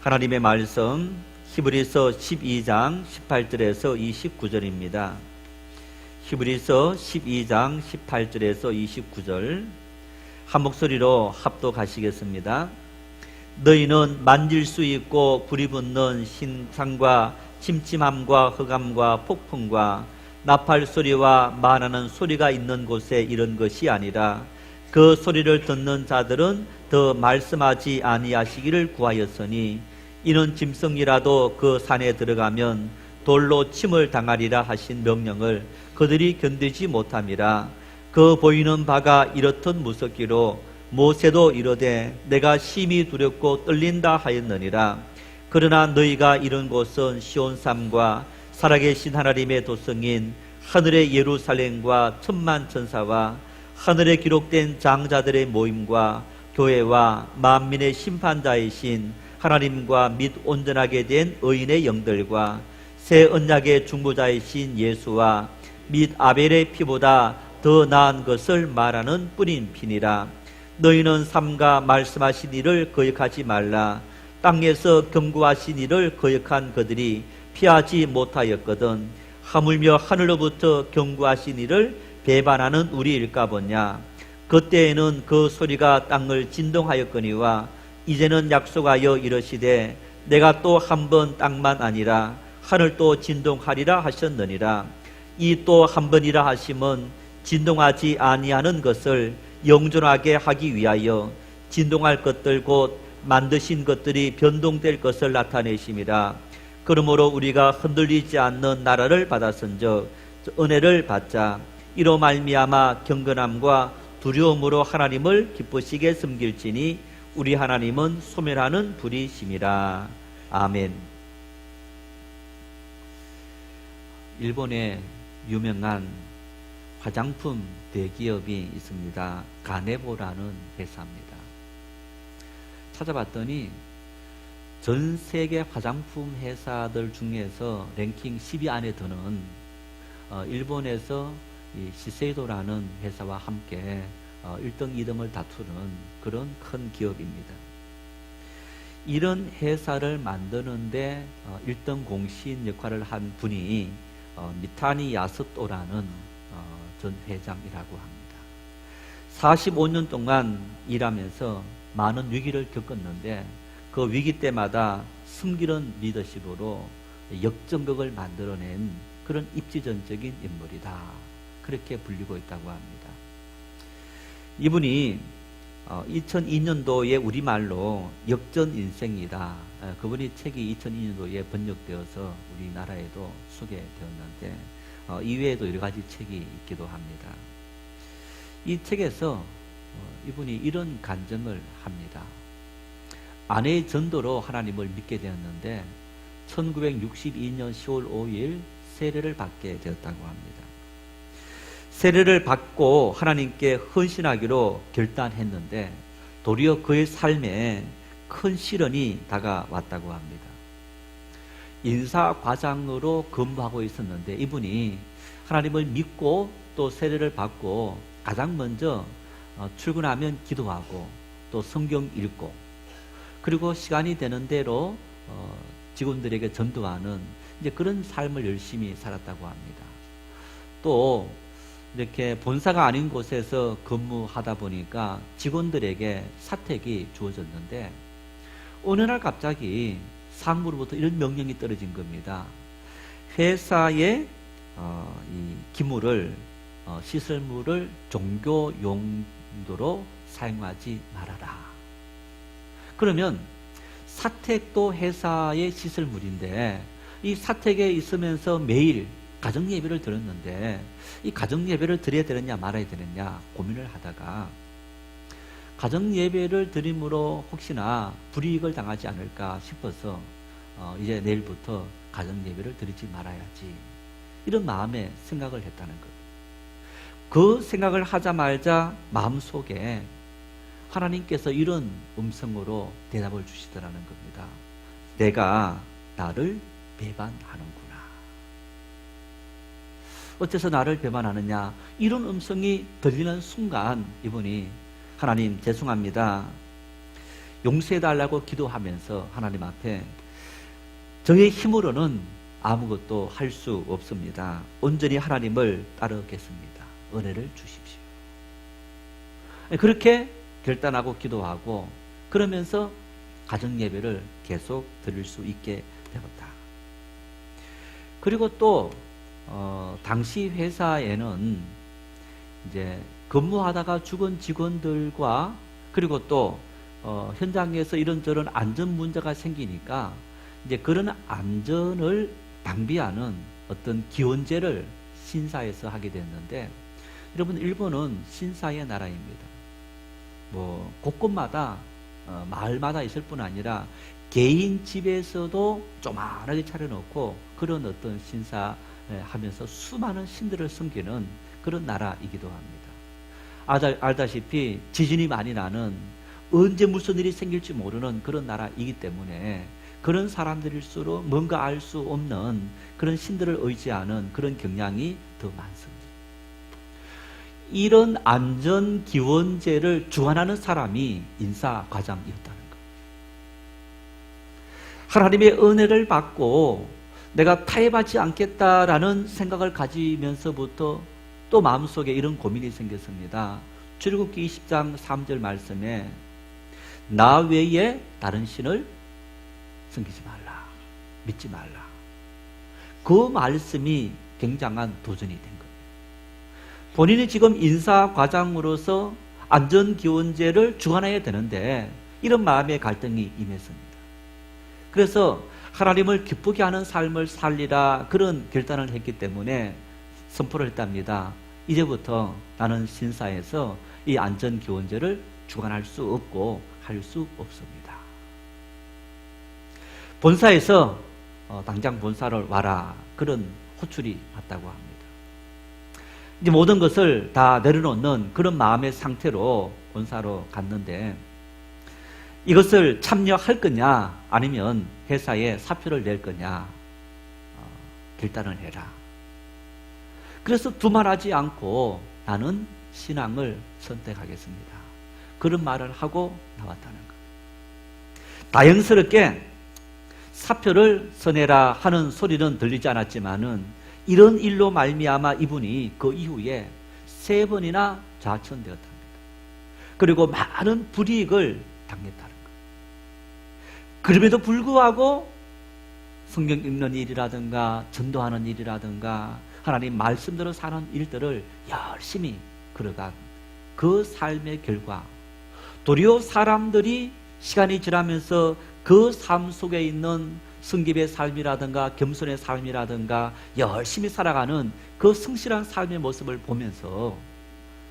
하나님의 말씀 히브리서 12장 18절에서 29절입니다. 히브리서 12장 18절에서 29절 한 목소리로 합독하시겠습니다. 너희는 만질 수 있고 불이 붙는 신상과 침침함과 흑암과 폭풍과 나팔 소리와 말하는 소리가 있는 곳에 이런 것이 아니라 그 소리를 듣는 자들은 더 말씀하지 아니하시기를 구하였으니 이는 짐승이라도 그 산에 들어가면 돌로 침을 당하리라 하신 명령을 그들이 견디지 못함이라. 그 보이는 바가 이렇듯 무섭기로 모세도 이르되 내가 심히 두렵고 떨린다 하였느니라. 그러나 너희가 이른 곳은 시온산과 살아계신 하나님의 도성인 하늘의 예루살렘과 천만 천사와 하늘에 기록된 장자들의 모임과 교회와 만민의 심판자이신 하나님과 및 온전하게 된 의인의 영들과 새 언약의 중보자이신 예수와 및 아벨의 피보다 더 나은 것을 말하는 뿌린 피니라. 너희는 삼가 말씀하신 이를 거역하지 말라. 땅에서 경고하신 이를 거역한 그들이 피하지 못하였거든. 하물며 하늘로부터 경고하신 이를 배반하는 우리일까 보냐. 그때에는 그 소리가 땅을 진동하였거니와 이제는 약속하여 이르시되 내가 또 한 번 땅만 아니라 하늘도 진동하리라 하셨느니라. 이 또 한 번이라 하심은 진동하지 아니하는 것을 영존하게 하기 위하여 진동할 것들 곧 만드신 것들이 변동될 것을 나타내심이라. 그러므로 우리가 흔들리지 않는 나라를 받았은즉 은혜를 받자. 이로 말미암아 경건함과 두려움으로 하나님을 기쁘시게 섬길지니 우리 하나님은 소멸하는 불이심이라. 아멘. 일본에 유명한 화장품 대기업이 있습니다. 가네보라는 회사입니다. 찾아봤더니 전 세계 화장품 회사들 중에서 랭킹 10위 안에 드는 일본에서 이 시세이도라는 회사와 함께 1등, 2등을 다투는 그런 큰 기업입니다. 이런 회사를 만드는데 1등 공신 역할을 한 분이 미타니 야스토라는 전 회장이라고 합니다. 45년 동안 일하면서 많은 위기를 겪었는데 그 위기 때마다 숨기는 리더십으로 역전극을 만들어낸 그런 입지전적인 인물이다. 그렇게 불리고 있다고 합니다. 이분이 2002년도에 우리말로 역전 인생이다. 그분이 책이 2002년도에 번역되어서 우리나라에도 소개되었는데 이외에도 여러 가지 책이 있기도 합니다. 이 책에서 이분이 이런 간증을 합니다. 아내의 전도로 하나님을 믿게 되었는데 1962년 10월 5일 세례를 받게 되었다고 합니다. 세례를 받고 하나님께 헌신하기로 결단했는데 도리어 그의 삶에 큰 시련이 다가왔다고 합니다. 인사과장으로 근무하고 있었는데 이분이 하나님을 믿고 또 세례를 받고 가장 먼저 출근하면 기도하고 또 성경 읽고 그리고 시간이 되는 대로 직원들에게 전도하는 이제 그런 삶을 열심히 살았다고 합니다. 또 이렇게 본사가 아닌 곳에서 근무하다 보니까 직원들에게 사택이 주어졌는데 어느 날 갑자기 상무로부터 이런 명령이 떨어진 겁니다. 회사의 이 기물을 시설물을 종교 용도로 사용하지 말아라. 그러면 사택도 회사의 시설물인데 이 사택에 있으면서 매일 가정 예배를 드렸는데 이 가정 예배를 드려야 되느냐 말아야 되느냐 고민을 하다가 가정 예배를 드림으로 혹시나 불이익을 당하지 않을까 싶어서 이제 내일부터 가정 예배를 드리지 말아야지 이런 마음에 생각을 했다는 것. 그 생각을 하자마자 마음속에 하나님께서 이런 음성으로 대답을 주시더라는 겁니다. 내가 나를 배반하는구나. 어째서 나를 배반하느냐? 이런 음성이 들리는 순간 이분이 하나님 죄송합니다. 용서해달라고 기도하면서 하나님 앞에 저의 힘으로는 아무것도 할 수 없습니다. 온전히 하나님을 따르겠습니다. 은혜를 주십시오. 그렇게 결단하고 기도하고 그러면서 가정 예배를 계속 드릴 수 있게 되었다. 그리고 또 당시 회사에는 이제 근무하다가 죽은 직원들과 그리고 또 현장에서 이런저런 안전 문제가 생기니까 이제 그런 안전을 방비하는 어떤 기원제를 신사에서 하게 됐는데, 여러분 일본은 신사의 나라입니다. 뭐 곳곳마다 마을마다 있을 뿐 아니라 개인 집에서도 조만하게 차려놓고 그런 어떤 신사 하면서 수많은 신들을 섬기는 그런 나라이기도 합니다. 알다시피 지진이 많이 나는 언제 무슨 일이 생길지 모르는 그런 나라이기 때문에 그런 사람들일수록 뭔가 알 수 없는 그런 신들을 의지하는 그런 경향이 더 많습니다. 이런 안전기원제를 주관하는 사람이 인사과장이었다는 것. 하나님의 은혜를 받고 내가 타협하지 않겠다라는 생각을 가지면서부터 또 마음속에 이런 고민이 생겼습니다. 출애굽기 20장 3절 말씀에 나 외에 다른 신을 섬기지 말라, 믿지 말라. 그 말씀이 굉장한 도전이 된 거예요. 본인이 지금 인사과장으로서 안전기원제를 주관해야 되는데 이런 마음의 갈등이 임했습니다. 그래서 하나님을 기쁘게 하는 삶을 살리라 그런 결단을 했기 때문에 선포를 했답니다. 이제부터 나는 신사에서 이 안전기원제를 주관할 수 없고 할 수 없습니다. 본사에서 당장 본사를 와라 그런 호출이 왔다고 합니다. 이제 모든 것을 다 내려놓는 그런 마음의 상태로 본사로 갔는데 이것을 참여할 거냐 아니면 회사에 사표를 낼 거냐 결단을 해라. 그래서 두말하지 않고 나는 신앙을 선택하겠습니다. 그런 말을 하고 나왔다는 것. 다행스럽게 사표를 써내라 하는 소리는 들리지 않았지만은 이런 일로 말미암아 이분이 그 이후에 3번이나 좌천되었답니다. 그리고 많은 불이익을 당했다는 것. 그럼에도 불구하고 성경 읽는 일이라든가 전도하는 일이라든가 하나님 말씀대로 사는 일들을 열심히 걸어간 그 삶의 결과 도리어 사람들이 시간이 지나면서 그 삶 속에 있는 승깁의 삶이라든가 겸손의 삶이라든가 열심히 살아가는 그 성실한 삶의 모습을 보면서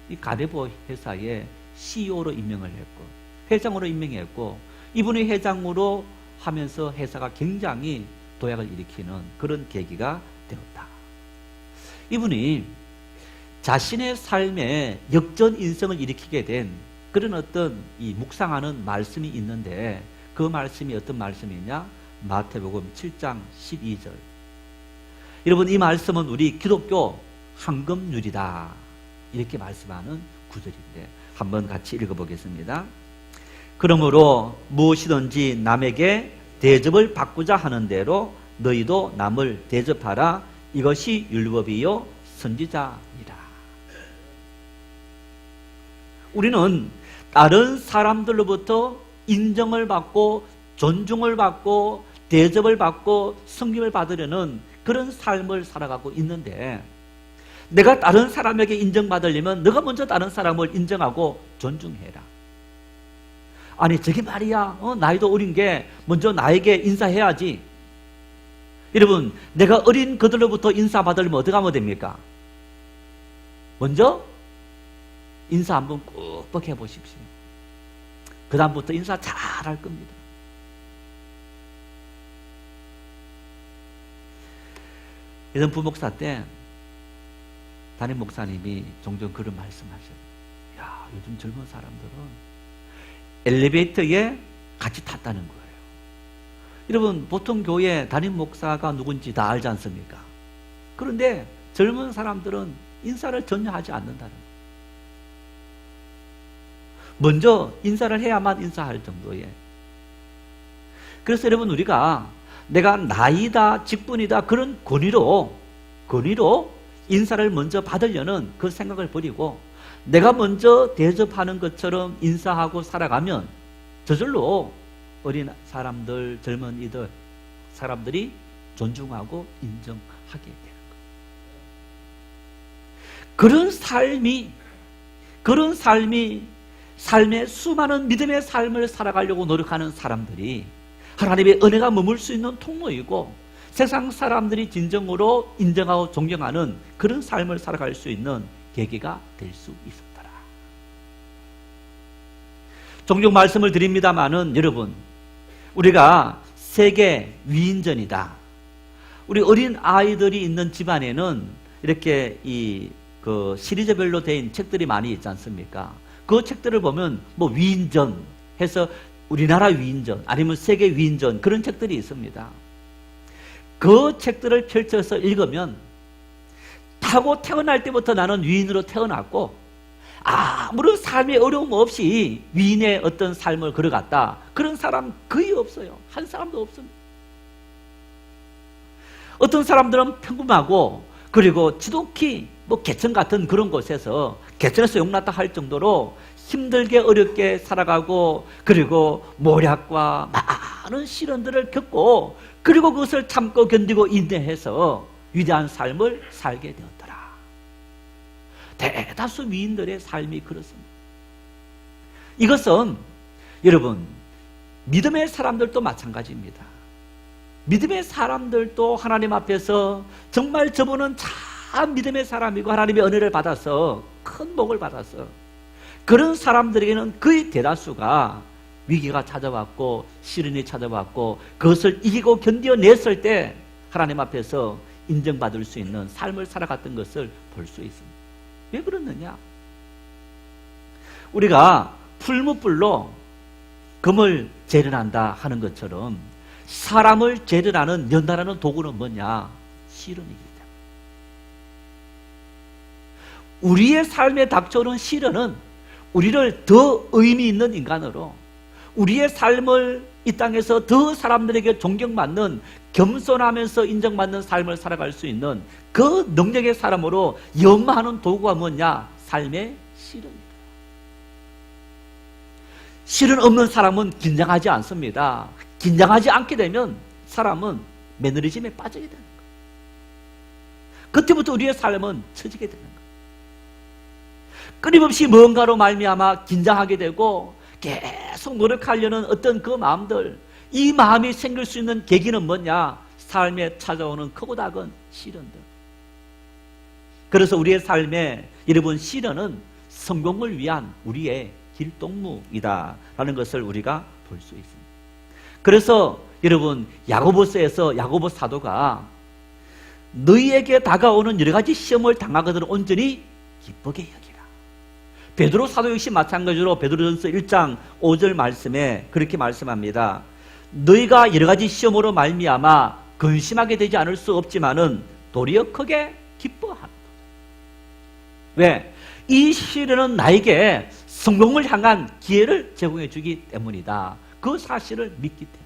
이 가데보 회사의 CEO로 임명을 했고 회장으로 임명했고 이분이 회장으로 하면서 회사가 굉장히 도약을 일으키는 그런 계기가 되었다. 이분이 자신의 삶에 역전 인생을 일으키게 된 그런 어떤 이 묵상하는 말씀이 있는데 그 말씀이 어떤 말씀이냐? 마태복음 7장 12절. 여러분 이 말씀은 우리 기독교 황금률이다 이렇게 말씀하는 구절인데 한번 같이 읽어보겠습니다. 그러므로 무엇이든지 남에게 대접을 받고자 하는 대로 너희도 남을 대접하라. 이것이 율법이요 선지자니라. 우리는 다른 사람들로부터 인정을 받고 존중을 받고 대접을 받고 섬김을 받으려는 그런 삶을 살아가고 있는데 내가 다른 사람에게 인정받으려면 너가 먼저 다른 사람을 인정하고 존중해라. 아니 저게 말이야 나이도 어린 게 먼저 나에게 인사해야지. 여러분 내가 어린 그들로부터 인사받으려면 어떻게 하면 됩니까? 먼저 인사 한번 꾹꾹 해보십시오. 그 다음부터 인사 잘할 겁니다. 예전 부목사 때 담임 목사님이 종종 그런 말씀하셔요. 야, 요즘 젊은 사람들은 엘리베이터에 같이 탔다는 거예요. 여러분 보통 교회 담임 목사가 누군지 다 알지 않습니까? 그런데 젊은 사람들은 인사를 전혀 하지 않는다는 거예요. 먼저 인사를 해야만 인사할 정도의 그래서 여러분, 우리가 내가 나이다, 직분이다, 그런 권위로 인사를 먼저 받으려는 그 생각을 버리고 내가 먼저 대접하는 것처럼 인사하고 살아가면 저절로 어린 사람들, 젊은이들, 사람들이 존중하고 인정하게 되는 거예요. 그런 삶의 수많은 믿음의 삶을 살아가려고 노력하는 사람들이 하나님의 은혜가 머물 수 있는 통로이고, 세상 사람들이 진정으로 인정하고 존경하는 그런 삶을 살아갈 수 있는 계기가 될 수 있었더라. 종종 말씀을 드립니다마는 여러분, 우리가 세계 위인전이다. 우리 어린 아이들이 있는 집안에는 이렇게 시리즈별로 된 책들이 많이 있지 않습니까? 그 책들을 보면 뭐 위인전 해서 우리나라 위인전, 아니면 세계 위인전, 그런 책들이 있습니다. 그 책들을 펼쳐서 읽으면 타고 태어날 때부터 나는 위인으로 태어났고 아무런 삶의 어려움 없이 위인의 어떤 삶을 걸어갔다, 그런 사람 거의 없어요. 한 사람도 없습니다. 어떤 사람들은 평범하고, 그리고 지독히 개천 같은 그런 곳에서, 개천에서 용났다 할 정도로 힘들게 어렵게 살아가고, 그리고 모략과 많은 시련들을 겪고, 그리고 그것을 참고 견디고 인내해서 위대한 삶을 살게 되었더라. 대다수 위인들의 삶이 그렇습니다. 이것은 여러분, 믿음의 사람들도 마찬가지입니다. 믿음의 사람들도 하나님 앞에서 정말 저분은 참 믿음의 사람이고 하나님의 은혜를 받아서 큰 복을 받았어, 그런 사람들에게는 거의 대다수가 위기가 찾아왔고 시련이 찾아왔고 그것을 이기고 견뎌냈을 때 하나님 앞에서 인정받을 수 있는 삶을 살아갔던 것을 볼 수 있습니다. 왜 그러느냐? 우리가 풀무불로 금을 재련한다 하는 것처럼 사람을 재련하는, 연단하는 도구는 뭐냐? 시련이기 때문에. 우리의 삶에 닥쳐오는 시련은 우리를 더 의미 있는 인간으로, 우리의 삶을 이 땅에서 더 사람들에게 존경받는, 겸손하면서 인정받는 삶을 살아갈 수 있는 그 능력의 사람으로 연마하는 도구가 뭐냐? 삶의 시련입니다. 시련 없는 사람은 긴장하지 않습니다. 긴장하지 않게 되면 사람은 매너리즘에 빠지게 되는 거예요. 그때부터 우리의 삶은 처지게 되는 거예요. 끊임없이 뭔가로 말미암아 긴장하게 되고 계속 노력하려는 어떤 그 마음들, 이 마음이 생길 수 있는 계기는 뭐냐? 삶에 찾아오는 크고 작은 시련들. 그래서 우리의 삶에 여러분, 시련은 성공을 위한 우리의 길동무이다 라는 것을 우리가 볼 수 있습니다. 그래서 여러분, 야고보서에서 야고보 사도가 너희에게 다가오는 여러 가지 시험을 당하거든 온전히 기쁘게 여기라. 베드로 사도 역시 마찬가지로 베드로전서 1장 5절 말씀에 그렇게 말씀합니다. 너희가 여러 가지 시험으로 말미암아 근심하게 되지 않을 수 없지만은 도리어 크게 기뻐하는. 왜? 이 시련은 나에게 성공을 향한 기회를 제공해 주기 때문이다. 그 사실을 믿기 때문에.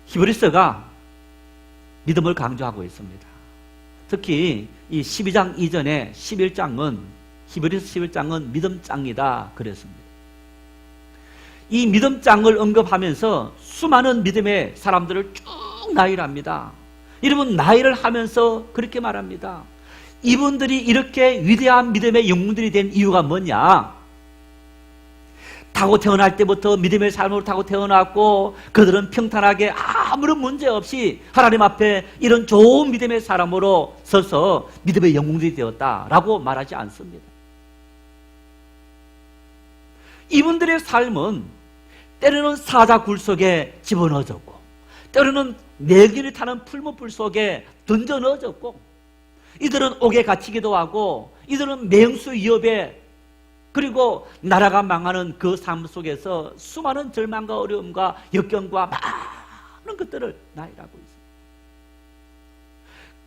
히브리서가 믿음을 강조하고 있습니다. 특히 이 12장 이전에 11장은, 히브리서 11장은 믿음장이다 그랬습니다. 이 믿음장을 언급하면서 수많은 믿음의 사람들을 쭉 나열을 합니다. 여러분, 나열을 하면서 그렇게 말합니다. 이분들이 이렇게 위대한 믿음의 영웅들이 된 이유가 뭐냐? 타고 태어날 때부터 믿음의 삶으로 타고 태어났고 그들은 평탄하게 아무런 문제 없이 하나님 앞에 이런 좋은 믿음의 사람으로 서서 믿음의 영웅들이 되었다라고 말하지 않습니다. 이분들의 삶은 때로는 사자굴 속에 집어넣어졌고, 때로는 멜균이 타는 풀무불 속에 던져 넣어졌고, 이들은 옥에 갇히기도 하고, 이들은 맹수 위협에, 그리고 나라가 망하는 그 삶 속에서 수많은 절망과 어려움과 역경과 많은 것들을 나열하고 있습니다.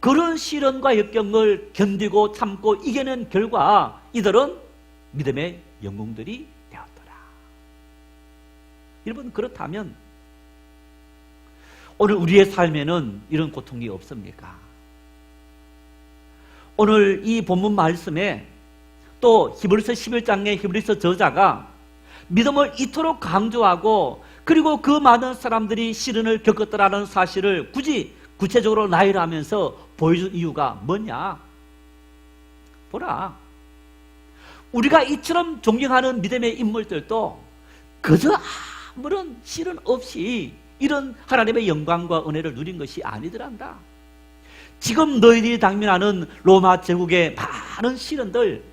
그런 시련과 역경을 견디고 참고 이겨낸 결과 이들은 믿음의 영웅들이 되었더라. 여러분, 그렇다면 오늘 우리의 삶에는 이런 고통이 없습니까? 오늘 이 본문 말씀에 또 히브리서 11장의 히브리서 저자가 믿음을 이토록 강조하고 그리고 그 많은 사람들이 시련을 겪었더라는 사실을 굳이 구체적으로 나열하면서 보여준 이유가 뭐냐? 보라, 우리가 이처럼 존경하는 믿음의 인물들도 그저 아무런 시련 없이 이런 하나님의 영광과 은혜를 누린 것이 아니더란다. 지금 너희들이 당면하는 로마 제국의 많은 시련들,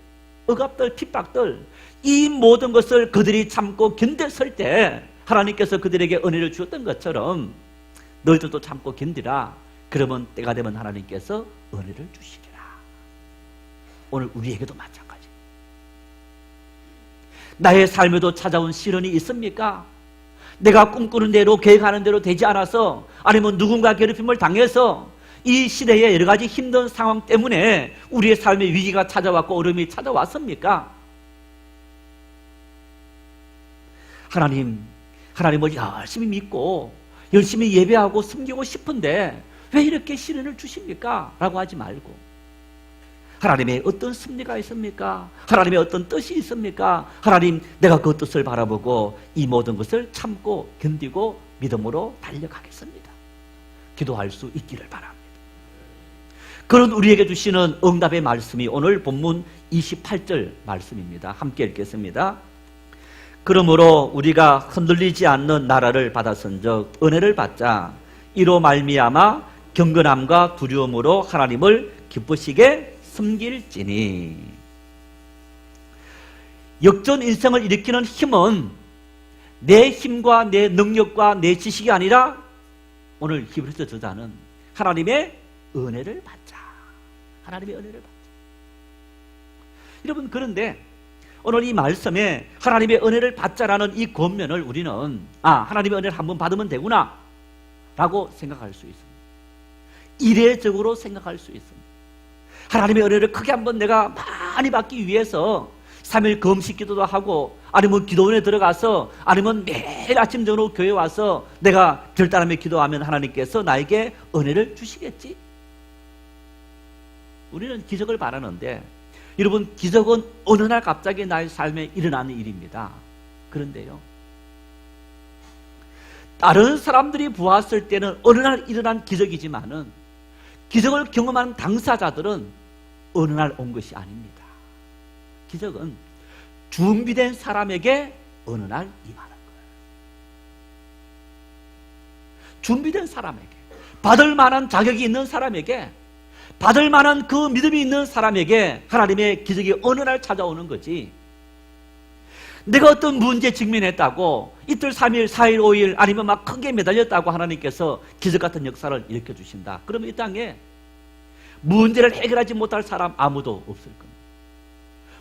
억압들, 핍박들, 이 모든 것을 그들이 참고 견뎠을 때 하나님께서 그들에게 은혜를 주었던 것처럼 너희들도 참고 견디라. 그러면 때가 되면 하나님께서 은혜를 주시리라. 오늘 우리에게도 마찬가지. 나의 삶에도 찾아온 시련이 있습니까? 내가 꿈꾸는 대로 계획하는 대로 되지 않아서, 아니면 누군가 괴롭힘을 당해서 이 시대의 여러 가지 힘든 상황 때문에 우리의 삶에 위기가 찾아왔고 어려움이 찾아왔습니까? 하나님을 열심히 믿고 열심히 예배하고 섬기고 싶은데 왜 이렇게 시련을 주십니까? 라고 하지 말고, 하나님의 어떤 섭리가 있습니까? 하나님의 어떤 뜻이 있습니까? 하나님, 내가 그 뜻을 바라보고 이 모든 것을 참고 견디고 믿음으로 달려가겠습니다. 기도할 수 있기를 바랍니다. 그런 우리에게 주시는 응답의 말씀이 오늘 본문 28절 말씀입니다. 함께 읽겠습니다. 그러므로 우리가 흔들리지 않는 나라를 받았은즉 은혜를 받자. 이로 말미암아 경건함과 두려움으로 하나님을 기쁘시게 섬길지니. 역전 인생을 일으키는 힘은 내 힘과 내 능력과 내 지식이 아니라 오늘 히브리서 저자는 하나님의 은혜를 받자. 하나님의 은혜를 받자. 여러분, 그런데 오늘 이 말씀에 하나님의 은혜를 받자라는 이 권면을 우리는 하나님의 은혜를 한번 받으면 되구나 라고 생각할 수 있습니다. 이례적으로 생각할 수 있습니다. 하나님의 은혜를 크게 한번 내가 많이 받기 위해서 3일 금식 기도도 하고, 아니면 기도원에 들어가서, 아니면 매일 아침 저녁 교회 와서 내가 결단하며 기도하면 하나님께서 나에게 은혜를 주시겠지? 우리는 기적을 바라는데, 여러분, 기적은 어느 날 갑자기 나의 삶에 일어나는 일입니다. 그런데요, 다른 사람들이 보았을 때는 어느 날 일어난 기적이지만은 기적을 경험한 당사자들은 어느 날 온 것이 아닙니다. 기적은 준비된 사람에게 어느 날 임하는 거예요. 준비된 사람에게, 받을 만한 자격이 있는 사람에게, 받을 만한 그 믿음이 있는 사람에게 하나님의 기적이 어느 날 찾아오는 거지. 내가 어떤 문제에 직면했다고 이틀, 3일, 4일, 5일 아니면 막 크게 매달렸다고 하나님께서 기적 같은 역사를 일으켜 주신다. 그러면 이 땅에 문제를 해결하지 못할 사람 아무도 없을 겁니다.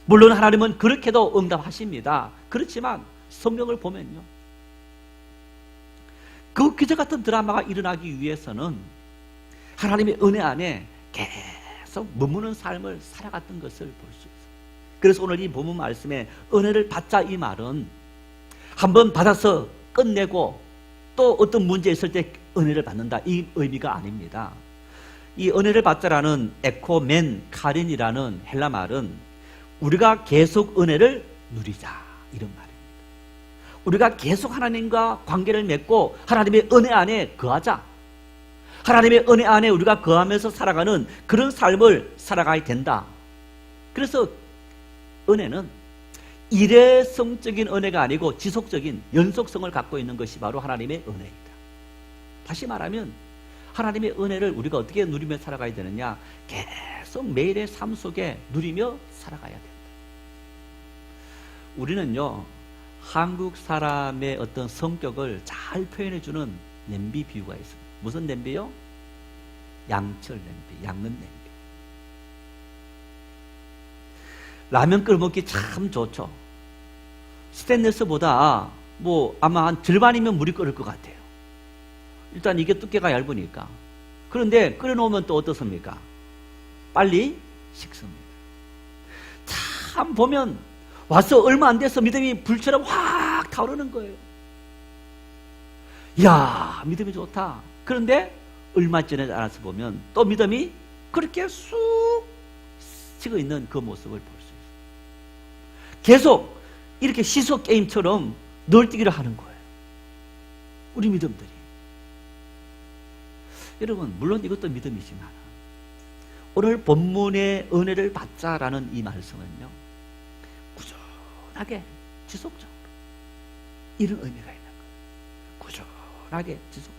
물론 하나님은 그렇게도 응답하십니다. 그렇지만 성경을 보면요, 그 기적 같은 드라마가 일어나기 위해서는 하나님의 은혜 안에 계속 머무는 삶을 살아갔던 것을 볼 수 있어요. 그래서 오늘 이 본문 말씀에 은혜를 받자, 이 말은 한번 받아서 끝내고 또 어떤 문제 있을 때 은혜를 받는다, 이 의미가 아닙니다. 이 은혜를 받자라는 에코멘 카린이라는 헬라 말은 우리가 계속 은혜를 누리자, 이런 말입니다. 우리가 계속 하나님과 관계를 맺고 하나님의 은혜 안에 거하자, 하나님의 은혜 안에 우리가 거하면서 살아가는 그런 삶을 살아가야 된다. 그래서 은혜는 일회성적인 은혜가 아니고 지속적인 연속성을 갖고 있는 것이 바로 하나님의 은혜입니다. 다시 말하면 하나님의 은혜를 우리가 어떻게 누리며 살아가야 되느냐? 계속 매일의 삶 속에 누리며 살아가야 된다. 우리는요, 한국 사람의 어떤 성격을 잘 표현해주는 냄비 비유가 있습니다. 무슨 냄비요? 양철 냄비, 양은 냄비. 라면 끓여 먹기 참 좋죠. 스테인리스보다 아마 한 절반이면 물이 끓을 것 같아요. 일단 이게 두께가 얇으니까. 그런데 끓여놓으면 또 어떻습니까? 빨리 식습니다. 참 보면 와서 얼마 안 돼서 믿음이 불처럼 확 타오르는 거예요. 이야, 믿음이 좋다. 그런데 얼마 전에 알아서 보면 또 믿음이 그렇게 쑥 치고 있는 그 모습을 볼 수 있어요. 계속 이렇게 시소 게임처럼 널뛰기를 하는 거예요. 우리 믿음들이. 여러분, 물론 이것도 믿음이지만 오늘 본문의 은혜를 받자라는 이 말씀은요, 꾸준하게 지속적으로 이런 의미가 있는 거예요. 꾸준하게 지속적으로.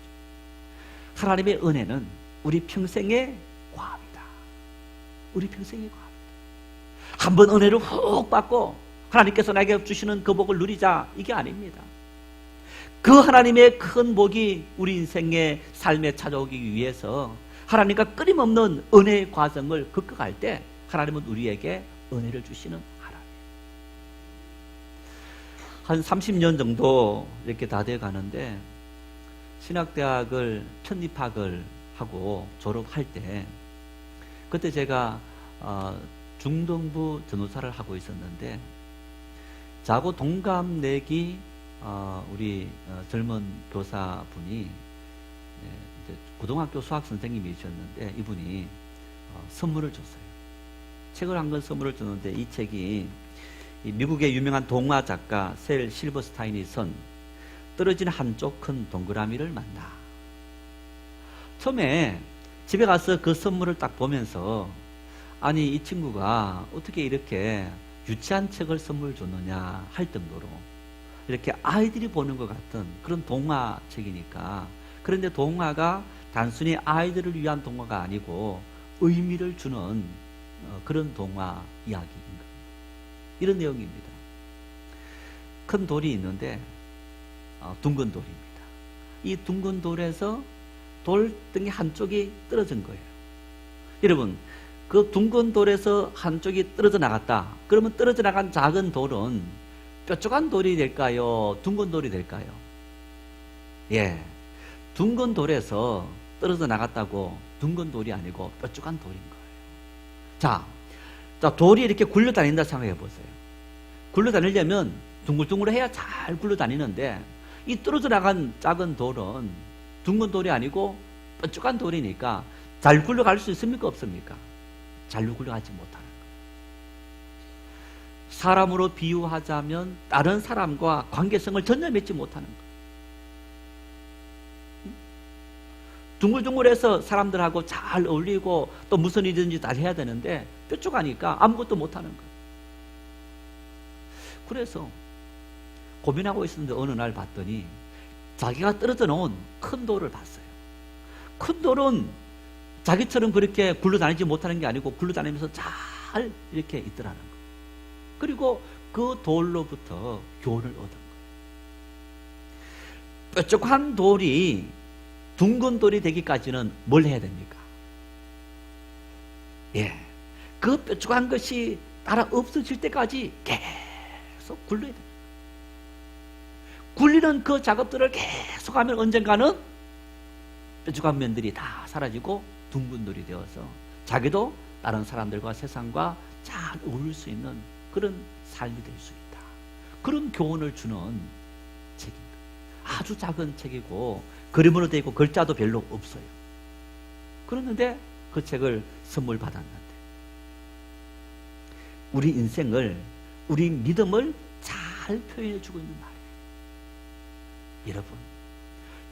하나님의 은혜는 우리 평생의 과업이다. 우리 평생의 과업이다. 한번 은혜를 훅 받고 하나님께서 나에게 주시는 그 복을 누리자, 이게 아닙니다. 그 하나님의 큰 복이 우리 인생의 삶에 찾아오기 위해서 하나님과 끊임없는 은혜의 과정을 겪어갈 때 하나님은 우리에게 은혜를 주시는 하나님. 한 30년 정도 이렇게 다 돼 가는데 신학대학을 편입학을 하고 졸업할 때 그때 제가 중등부 전도사를 하고 있었는데 저하고 동갑내기 우리 젊은 교사분이 이제 고등학교 수학 선생님이셨는데 이분이 선물을 줬어요. 책을 한 권 선물을 줬는데 이 책이 미국의 유명한 동화 작가 셀 실버스타인이 쓴 떨어진 한쪽 큰 동그라미를 만나. 처음에 집에 가서 그 선물을 딱 보면서 아니 이 친구가 어떻게 이렇게 유치한 책을 선물 줬느냐 할 정도로 이렇게 아이들이 보는 것 같은 그런 동화책이니까. 그런데 동화가 단순히 아이들을 위한 동화가 아니고 의미를 주는 그런 동화 이야기인 거예요. 이런 내용입니다. 큰 돌이 있는데 둥근 돌입니다. 이 둥근 돌에서 돌덩이 한쪽이 떨어진 거예요. 여러분, 그 둥근 돌에서 한쪽이 떨어져 나갔다. 그러면 떨어져 나간 작은 돌은 뾰족한 돌이 될까요? 둥근 돌이 될까요? 예, 둥근 돌에서 떨어져 나갔다고 둥근 돌이 아니고 뾰족한 돌인 거예요. 자, 돌이 이렇게 굴러다닌다 생각해 보세요. 굴러다니려면 둥글둥글해야 잘 굴러다니는데 이 떨어져 나간 작은 돌은 둥근 돌이 아니고 뾰족한 돌이니까 잘 굴러갈 수 있습니까? 없습니까? 잘 굴러가지 못하는 거예요. 사람으로 비유하자면 다른 사람과 관계성을 전혀 맺지 못하는 거예요. 둥글둥글해서 사람들하고 잘 어울리고 또 무슨 일이든지 다 해야 되는데 뾰족하니까 아무것도 못하는 거예요. 그래서 고민하고 있었는데 어느 날 봤더니 자기가 떨어져 놓은 큰 돌을 봤어요. 큰 돌은 자기처럼 그렇게 굴러다니지 못하는 게 아니고 굴러다니면서 잘 이렇게 있더라는 거예요. 그리고 그 돌로부터 교훈을 얻은 거예요. 뾰족한 돌이 둥근 돌이 되기까지는 뭘 해야 됩니까? 예, 그 뾰족한 것이 따라 없어질 때까지 계속 굴려야 됩니다. 굴리는 그 작업들을 계속하면 언젠가는 뾰족한 면들이 다 사라지고 둥근 돌이 되어서 자기도 다른 사람들과 세상과 잘 어울릴 수 있는 그런 삶이 될 수 있다. 그런 교훈을 주는 책입니다. 아주 작은 책이고 그림으로 되어 있고 글자도 별로 없어요. 그런데 그 책을 선물 받았는데 우리 인생을, 우리 믿음을 잘 표현해 주고 있는 말이에요. 여러분,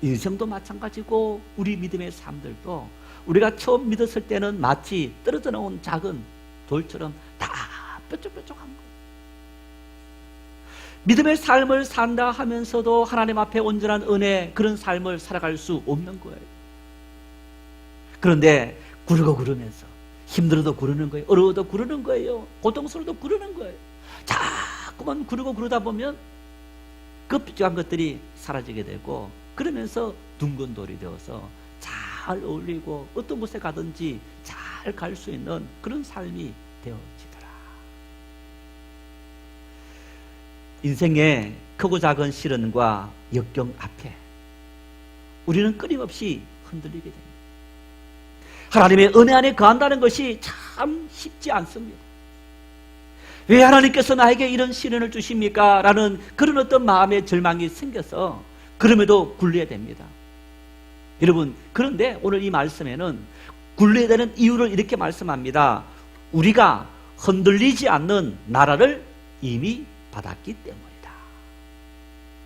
인생도 마찬가지고 우리 믿음의 삶들도 우리가 처음 믿었을 때는 마치 떨어져 나온 작은 돌처럼 다 뾰족뾰족한 거예요. 믿음의 삶을 산다 하면서도 하나님 앞에 온전한 은혜, 그런 삶을 살아갈 수 없는 거예요. 그런데 구르고 구르면서 힘들어도 구르는 거예요. 어려워도 구르는 거예요. 고통스러워도 구르는 거예요. 자꾸만 구르고 구르다 보면 그 뾰족한 것들이 사라지게 되고 그러면서 둥근 돌이 되어서 잘 어울리고 어떤 곳에 가든지 잘 갈 수 있는 그런 삶이 되어지더라. 인생의 크고 작은 시련과 역경 앞에 우리는 끊임없이 흔들리게 됩니다. 하나님의 은혜 안에 거한다는 것이 참 쉽지 않습니다. 왜 하나님께서 나에게 이런 시련을 주십니까? 라는 그런 어떤 마음의 절망이 생겨서 그럼에도 굴려야 됩니다. 여러분, 그런데 오늘 이 말씀에는 굴려야 되는 이유를 이렇게 말씀합니다. 우리가 흔들리지 않는 나라를 이미 받았기 때문이다.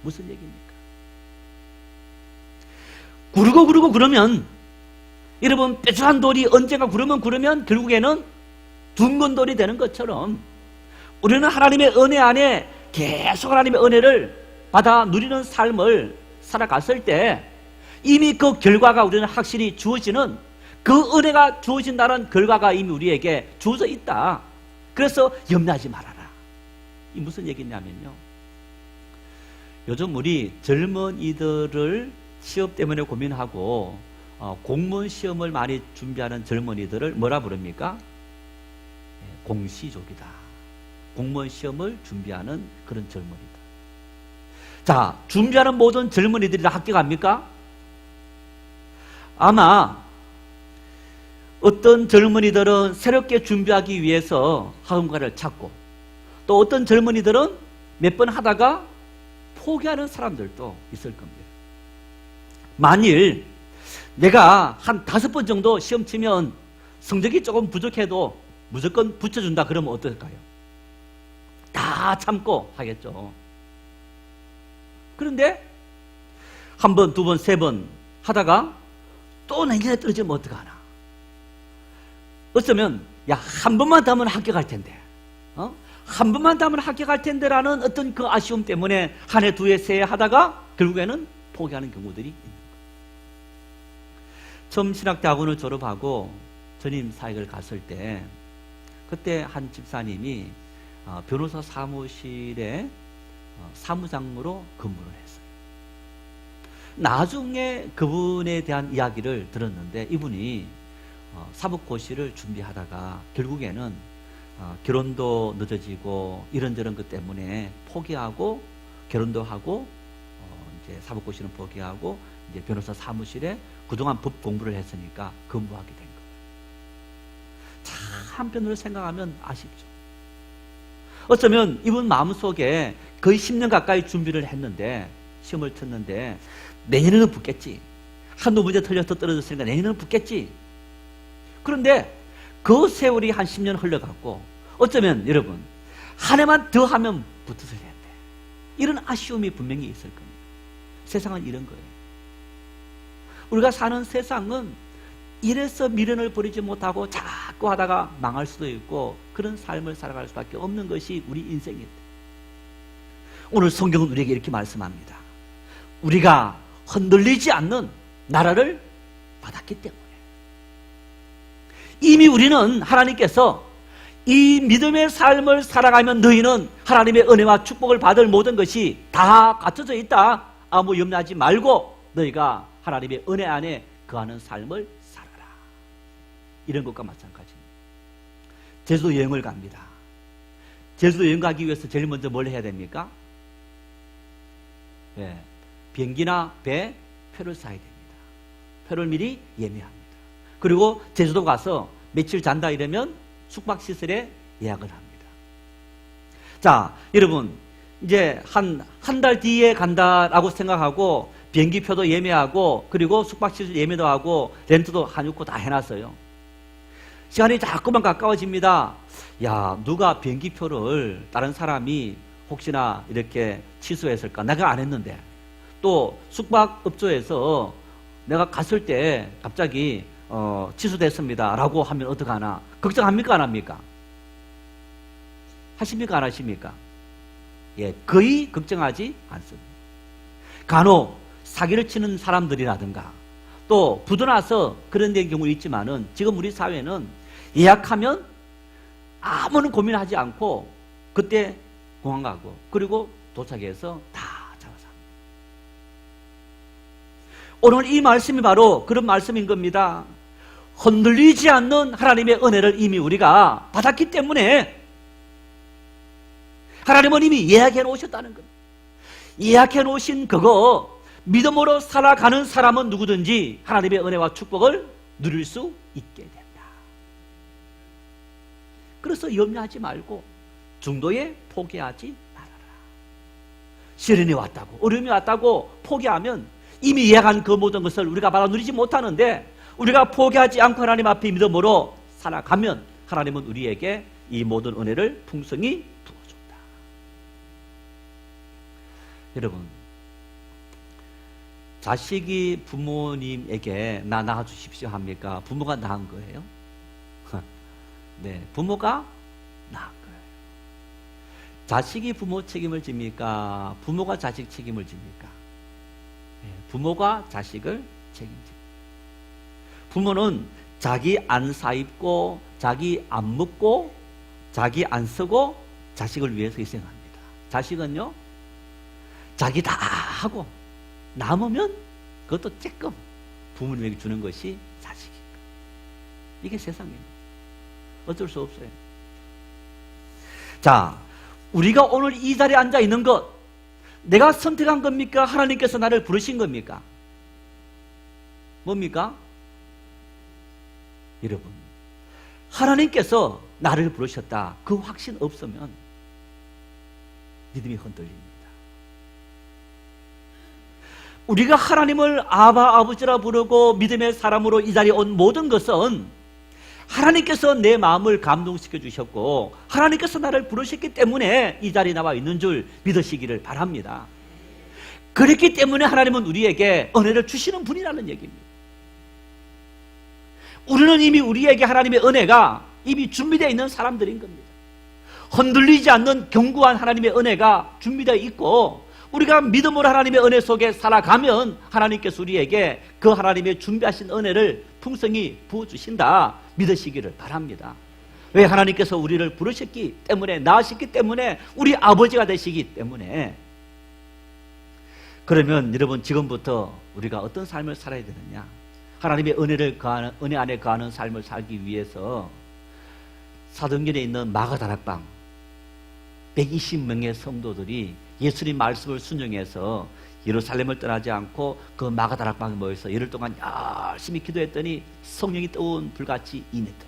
무슨 얘기입니까? 구르고 그러면, 여러분, 뾰족한 돌이 언젠가 구르면 결국에는 둥근 돌이 되는 것처럼 우리는 하나님의 은혜 안에 계속 하나님의 은혜를 받아 누리는 삶을 살아갔을 때 이미 그 결과가 우리는 확실히 주어지는, 그 은혜가 주어진다는 결과가 이미 우리에게 주어져 있다. 그래서 염려하지 말아라. 이 무슨 얘기냐면요, 요즘 우리 젊은이들을 취업 때문에 고민하고 공무원 시험을 많이 준비하는 젊은이들을 뭐라 부릅니까? 공시족이다. 공무원 시험을 준비하는 그런 젊은이들. 자, 준비하는 모든 젊은이들이 다 합격합니까? 아마 어떤 젊은이들은 새롭게 준비하기 위해서 학원가를 찾고, 또 어떤 젊은이들은 몇 번 하다가 포기하는 사람들도 있을 겁니다. 만일 내가 한 5번 정도 시험 치면 성적이 조금 부족해도 무조건 붙여준다 그러면 어떨까요? 다 참고 하겠죠. 그런데 한 번, 두 번, 세 번 하다가 또 내년에 떨어지면 어떡하나? 어쩌면 한 번만 더 하면 합격할 텐데, 한 번만 더 하면 합격할 텐데라는 어떤 그 아쉬움 때문에 한 해, 두 해, 세 해 하다가 결국에는 포기하는 경우들이 있는 거예요. 처음 신학대학원을 졸업하고 전임 사역을 갔을 때, 그때 한 집사님이 변호사 사무실에 사무장으로 근무를 했어요. 나중에 그분에 대한 이야기를 들었는데, 이분이 사법고시를 준비하다가 결국에는 결혼도 늦어지고 이런저런 것 때문에 포기하고, 결혼도 하고 이제 사법고시는 포기하고 이제 변호사 사무실에 그동안 법 공부를 했으니까 근무하게 된 거예요. 참 한편으로 생각하면 아쉽죠. 어쩌면 이분 마음속에 거의 10년 가까이 준비를 했는데, 시험을 쳤는데 내년에는 붙겠지, 한두 문제 틀려서 떨어졌으니까 내년에는 붙겠지. 그런데 그 세월이 한 10년 흘러갔고, 어쩌면 여러분 한 해만 더 하면 붙었을 텐데, 이런 아쉬움이 분명히 있을 겁니다. 세상은 이런 거예요. 우리가 사는 세상은 이래서 미련을 버리지 못하고 자꾸 하다가 망할 수도 있고, 그런 삶을 살아갈 수밖에 없는 것이 우리 인생입니다. 오늘 성경은 우리에게 이렇게 말씀합니다. 우리가 흔들리지 않는 나라를 받았기 때문에, 이미 우리는 하나님께서 이 믿음의 삶을 살아가면 너희는 하나님의 은혜와 축복을 받을 모든 것이 다 갖춰져 있다. 아무 염려하지 말고 너희가 하나님의 은혜 안에 거하는 삶을 살아라. 이런 것과 마찬가지입니다. 제주도 여행을 갑니다. 제주도 여행 가기 위해서 제일 먼저 뭘 해야 됩니까? 비행기나 배 표를 사야 됩니다. 표를 미리 예매합니다. 그리고 제주도 가서 며칠 잔다 이러면 숙박시설에 예약을 합니다. 자, 여러분, 이제 한 달 뒤에 간다라고 생각하고 비행기표도 예매하고, 그리고 숙박시설 예매도 하고, 렌트도 한육고 다 해놨어요. 시간이 자꾸만 가까워집니다. 누가 비행기표를 다른 사람이 혹시나 이렇게 취소했을까? 내가 안 했는데. 또 숙박업소에서 내가 갔을 때 갑자기 취소됐습니다 라고 하면 어떡하나? 걱정합니까? 안 합니까? 하십니까? 안 하십니까? 거의 걱정하지 않습니다. 간혹 사기를 치는 사람들이라든가 또 부도나서 그런 데 경우 있지만은, 지금 우리 사회는 예약하면 아무런 고민하지 않고 그때 공항 가고, 그리고 도착해서 다 잡아서 합니다. 오늘 이 말씀이 바로 그런 말씀인 겁니다. 흔들리지 않는 하나님의 은혜를 이미 우리가 받았기 때문에 하나님은 이미 예약해 놓으셨다는 겁니다. 예약해 놓으신 그거 믿음으로 살아가는 사람은 누구든지 하나님의 은혜와 축복을 누릴 수 있게 된다. 그래서 염려하지 말고 중도에 포기하지 말아라. 시련이 왔다고, 어려움이 왔다고 포기하면 이미 예약한 그 모든 것을 우리가 받아 누리지 못하는데, 우리가 포기하지 않고 하나님 앞에 믿음으로 살아가면 하나님은 우리에게 이 모든 은혜를 풍성히 부어준다. 여러분, 자식이 부모님에게 나 낳아주십시오 합니까? 부모가 낳은 거예요? 네, 부모가 낳은 거예요. 자식이 부모 책임을 집니까? 부모가 자식 책임을 집니까? 네, 부모가 자식을 책임집니다. 부모는 자기 안 사입고, 자기 안 먹고, 자기 안 쓰고 자식을 위해서 희생합니다. 자식은요, 자기 다 하고 남으면 그것도 쬐끔 부모님에게 주는 것이 자식입니다. 이게 세상입니다. 어쩔 수 없어요. 자, 우리가 오늘 이 자리에 앉아 있는 것, 내가 선택한 겁니까? 하나님께서 나를 부르신 겁니까? 뭡니까? 여러분, 하나님께서 나를 부르셨다, 그 확신 없으면 믿음이 흔들립니다. 우리가 하나님을 아바 아버지라 부르고 믿음의 사람으로 이 자리에 온 모든 것은 하나님께서 내 마음을 감동시켜 주셨고 하나님께서 나를 부르셨기 때문에 이 자리에 나와 있는 줄 믿으시기를 바랍니다. 그렇기 때문에 하나님은 우리에게 은혜를 주시는 분이라는 얘기입니다. 우리는 이미 우리에게 하나님의 은혜가 이미 준비되어 있는 사람들인 겁니다. 흔들리지 않는 견고한 하나님의 은혜가 준비되어 있고, 우리가 믿음으로 하나님의 은혜 속에 살아가면 하나님께서 우리에게 그 하나님의 준비하신 은혜를 풍성히 부어주신다 믿으시기를 바랍니다. 왜? 하나님께서 우리를 부르셨기 때문에, 낳으셨기 때문에, 우리 아버지가 되시기 때문에. 그러면 여러분, 지금부터 우리가 어떤 삶을 살아야 되느냐? 하나님의 은혜 안에 거하는 삶을 살기 위해서 사도행전에 있는 마가다락방 120명의 성도들이 예수님 말씀을 순종해서 예루살렘을 떠나지 않고 그 마가다락방에 모여서 열흘 동안 열심히 기도했더니 성령이 뜨거운 불같이 임했던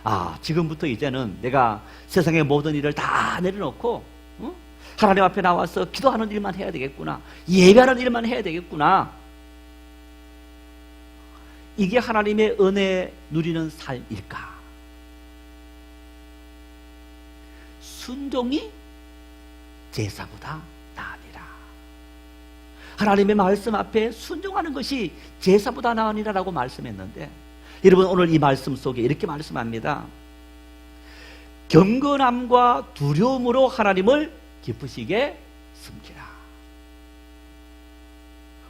것. 지금부터 이제는 내가 세상의 모든 일을 다 내려놓고 하나님 앞에 나와서 기도하는 일만 해야 되겠구나, 예배하는 일만 해야 되겠구나. 이게 하나님의 은혜 누리는 삶일까? 순종이 제사보다 나으니라. 하나님의 말씀 앞에 순종하는 것이 제사보다 나으니라라고 말씀했는데, 여러분, 오늘 이 말씀 속에 이렇게 말씀합니다. 경건함과 두려움으로 하나님을 기쁘시게 섬기라.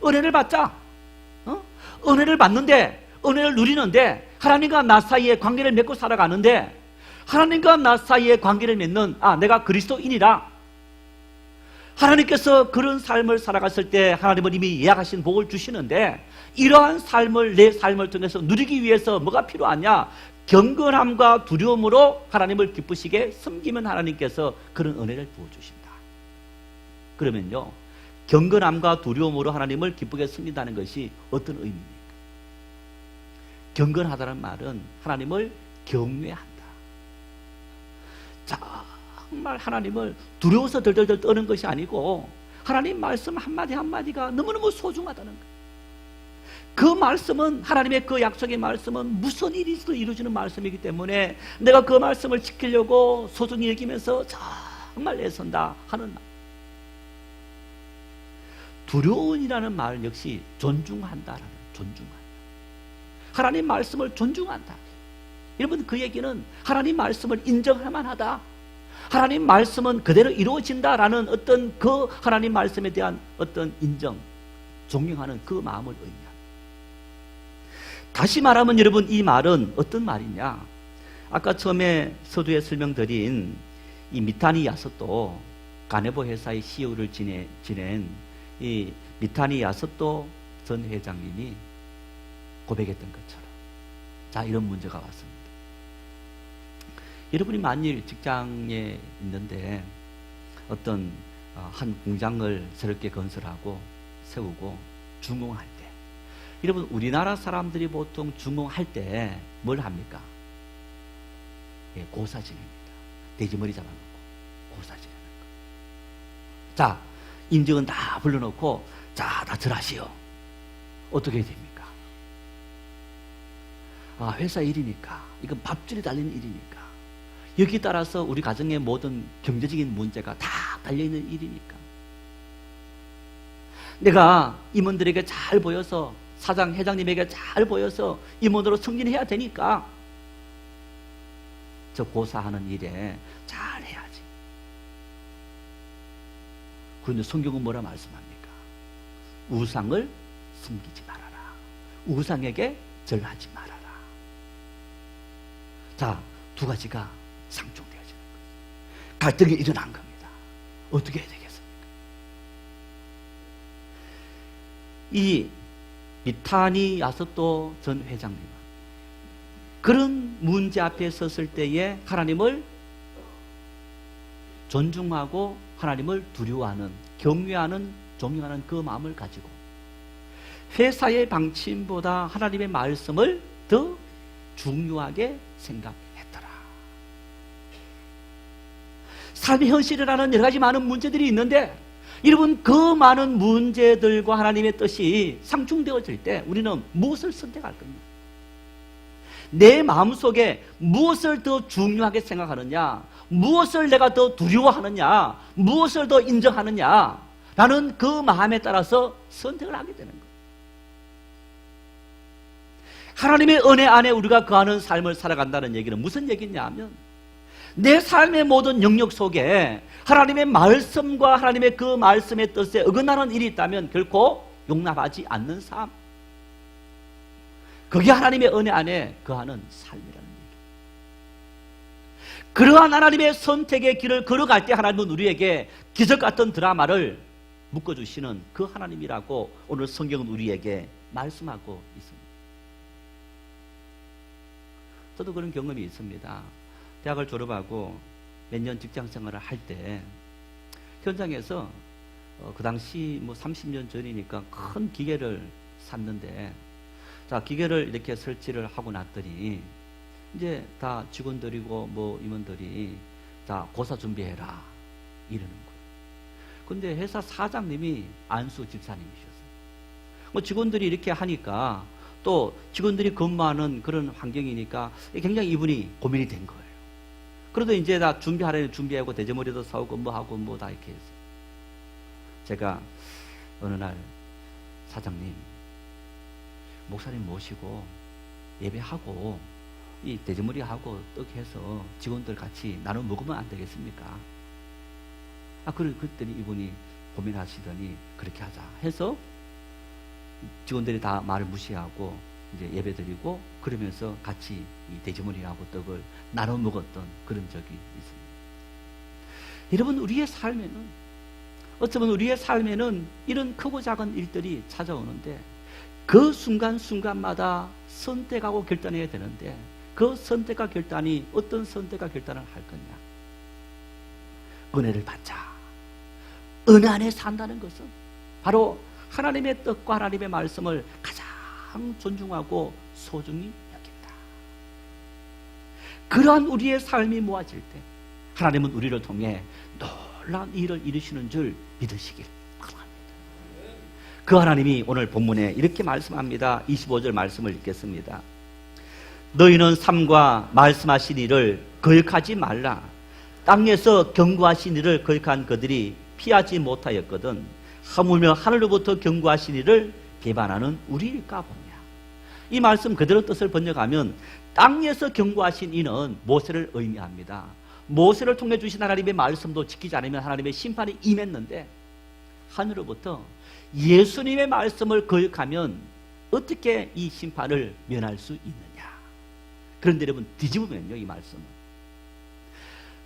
은혜를 받자. 은혜를 받는데, 은혜를 누리는데, 하나님과 나 사이에 관계를 맺고 살아가는데, 하나님과 나 사이에 관계를 맺는 내가 그리스도인이라. 하나님께서 그런 삶을 살아갔을 때 하나님은 이미 예약하신 복을 주시는데, 이러한 삶을 내 삶을 통해서 누리기 위해서 뭐가 필요하냐? 경건함과 두려움으로 하나님을 기쁘시게 섬기면 하나님께서 그런 은혜를 부어주신다. 그러면요, 경건함과 두려움으로 하나님을 기쁘게 섬긴다는 것이 어떤 의미입니까? 경건하다는 말은 하나님을 경외한다. 정말 하나님을 두려워서 덜덜덜 떠는 것이 아니고 하나님 말씀 한마디 한마디가 너무너무 소중하다는 거예요. 그 말씀은, 하나님의 그 약속의 말씀은 무슨 일이 있어도 이루어지는 말씀이기 때문에 내가 그 말씀을 지키려고 소중히 여기면서 정말 애쓴다 하는 말. 두려움이라는 말 역시 존중한다라는, 존중한다. 하나님 말씀을 존중한다. 여러분, 그 얘기는 하나님 말씀을 인정할 만하다, 하나님 말씀은 그대로 이루어진다라는 어떤 그 하나님 말씀에 대한 어떤 인정, 존경하는 그 마음을 의미합니다. 다시 말하면 여러분, 이 말은 어떤 말이냐? 아까 처음에 서두에 설명드린 이 미타니 야섯도, 가네보 회사의 CEO를 지낸 이 미타니 야섯도 전 회장님이 고백했던 것처럼, 자, 이런 문제가 왔습니다. 여러분이 만일 직장에 있는데 어떤 한 공장을 새롭게 건설하고 세우고 준공할 때, 여러분, 우리나라 사람들이 보통 준공할 때 뭘 합니까? 고사 지냅니다. 돼지머리 잡아놓고 고사 지내는 거. 자, 임직원 다 불러놓고 자, 다 절하시오. 어떻게 해야 됩니까? 아, 회사 일이니까, 이건 밥줄이 달리는 일이니까, 여기 따라서 우리 가정의 모든 경제적인 문제가 다 달려있는 일이니까, 내가 임원들에게 잘 보여서, 사장, 회장님에게 잘 보여서 임원으로 승진해야 되니까 저 고사하는 일에 잘 해야지. 그런데 성경은 뭐라 말씀합니까? 우상을 섬기지 말아라. 우상에게 절하지 말아라. 자, 두 가지가 상충되어지는 거예요. 갈등이 일어난 겁니다. 어떻게 해야 되겠습니까? 이 미타니 야스도 전 회장님은 그런 문제 앞에 섰을 때에 하나님을 존중하고 하나님을 두려워하는, 경외하는, 존경하는 그 마음을 가지고 회사의 방침보다 하나님의 말씀을 더 중요하게 생각했더라. 삶의 현실이라는 여러 가지 많은 문제들이 있는데, 여러분, 그 많은 문제들과 하나님의 뜻이 상충되어질 때 우리는 무엇을 선택할 겁니까? 내 마음속에 무엇을 더 중요하게 생각하느냐, 무엇을 내가 더 두려워하느냐, 무엇을 더 인정하느냐 라는 그 마음에 따라서 선택을 하게 되는 거예요. 하나님의 은혜 안에 우리가 거하는 삶을 살아간다는 얘기는 무슨 얘기냐 하면, 내 삶의 모든 영역 속에 하나님의 말씀과 하나님의 그 말씀의 뜻에 어긋나는 일이 있다면 결코 용납하지 않는 삶, 그게 하나님의 은혜 안에 거하는 삶이라는 얘기. 그러한 하나님의 선택의 길을 걸어갈 때 하나님은 우리에게 기적 같은 드라마를 묶어주시는 그 하나님이라고 오늘 성경은 우리에게 말씀하고 있습니다. 저도 그런 경험이 있습니다. 대학을 졸업하고 몇 년 직장 생활을 할 때 현장에서 그 당시 뭐 30년 전이니까 큰 기계를 샀는데, 자, 기계를 이렇게 설치를 하고 났더니 이제 다 직원들이고 뭐 임원들이 자, 고사 준비해라 이러는 거예요. 근데 회사 사장님이 안수 집사님이셨어요. 뭐 직원들이 이렇게 하니까 또 직원들이 근무하는 그런 환경이니까 굉장히 이분이 고민이 된 거예요. 그래도 이제 다 준비하려면 준비하고 대저머리도 사오고 뭐 하고 뭐 다 이렇게 했어요. 제가 어느 날 사장님, 목사님 모시고 예배하고 이 대저머리하고 떡 해서 직원들 같이 나눠 먹으면 안 되겠습니까? 아, 그랬더니 이분이 고민하시더니 그렇게 하자 해서 직원들이 다 말을 무시하고 이제 예배 드리고 그러면서 같이 이 돼지머리하고 떡을 나눠 먹었던 그런 적이 있습니다. 여러분, 우리의 삶에는, 어쩌면 우리의 삶에는 이런 크고 작은 일들이 찾아오는데 그 순간순간마다 선택하고 결단해야 되는데, 그 선택과 결단이 어떤 선택과 결단을 할 거냐? 은혜를 받자. 은혜 안에 산다는 것은 바로 하나님의 뜻과 하나님의 말씀을 가장 존중하고 소중히 여긴다. 그러한 우리의 삶이 모아질 때 하나님은 우리를 통해 놀라운 일을 이루시는 줄 믿으시길 바랍니다. 그 하나님이 오늘 본문에 이렇게 말씀합니다. 25절 말씀을 읽겠습니다. 너희는 삶과 말씀하신 일을 거역하지 말라. 땅에서 경고하신 일을 거역한 그들이 피하지 못하였거든 하물며 하늘로부터 경고하신 이를 배반하는 우리일까 보냐. 이 말씀 그대로 뜻을 번역하면 땅에서 경고하신 이는 모세를 의미합니다. 모세를 통해 주신 하나님의 말씀도 지키지 않으면 하나님의 심판이 임했는데, 하늘로부터 예수님의 말씀을 거역하면 어떻게 이 심판을 면할 수 있느냐. 그런데 여러분, 뒤집으면요, 이 말씀은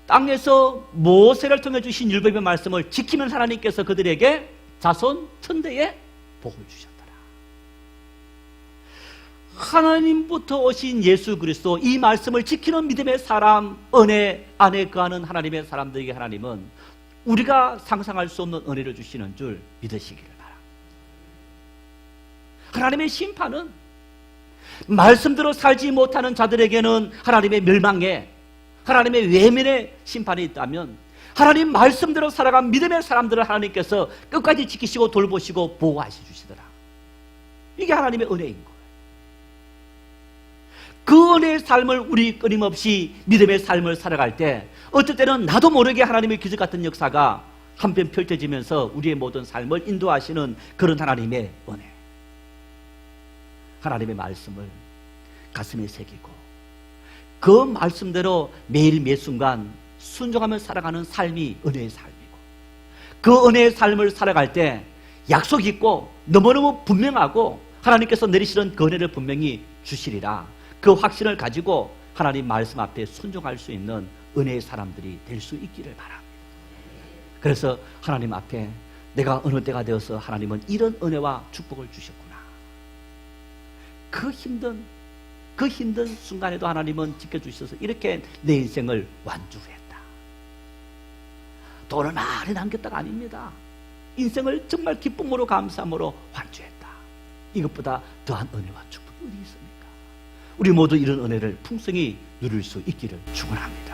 땅에서 모세를 통해 주신 율법의 말씀을 지키면 하나님께서 그들에게 자손 천대에 복을 주셨더라. 하나님부터 오신 예수 그리스도, 이 말씀을 지키는 믿음의 사람, 은혜 안에 거하는 하나님의 사람들에게 하나님은 우리가 상상할 수 없는 은혜를 주시는 줄 믿으시기를 바랍니다. 하나님의 심판은 말씀대로 살지 못하는 자들에게는 하나님의 멸망에, 하나님의 외면의 심판이 있다면, 하나님 말씀대로 살아간 믿음의 사람들을 하나님께서 끝까지 지키시고 돌보시고 보호하시 주시더라. 이게 하나님의 은혜인 거예요. 그 은혜의 삶을 우리 끊임없이 믿음의 삶을 살아갈 때 어떨 때는 나도 모르게 하나님의 기적 같은 역사가 한편 펼쳐지면서 우리의 모든 삶을 인도하시는 그런 하나님의 은혜. 하나님의 말씀을 가슴에 새기고 그 말씀대로 매일 매 순간 순종하며 살아가는 삶이 은혜의 삶이고, 그 은혜의 삶을 살아갈 때 약속 있고 너무너무 분명하고 하나님께서 내리시는 그 은혜를 분명히 주시리라, 그 확신을 가지고 하나님 말씀 앞에 순종할 수 있는 은혜의 사람들이 될 수 있기를 바랍니다. 그래서 하나님 앞에 내가 어느 때가 되어서 하나님은 이런 은혜와 축복을 주셨구나, 그 힘든 순간에도 하나님은 지켜주셔서 이렇게 내 인생을 완주했다. 돈을 많이 남겼다가 아닙니다. 인생을 정말 기쁨으로 감사함으로 완주했다. 이것보다 더한 은혜와 축복이 어디 있습니까? 우리 모두 이런 은혜를 풍성히 누릴 수 있기를 축원합니다.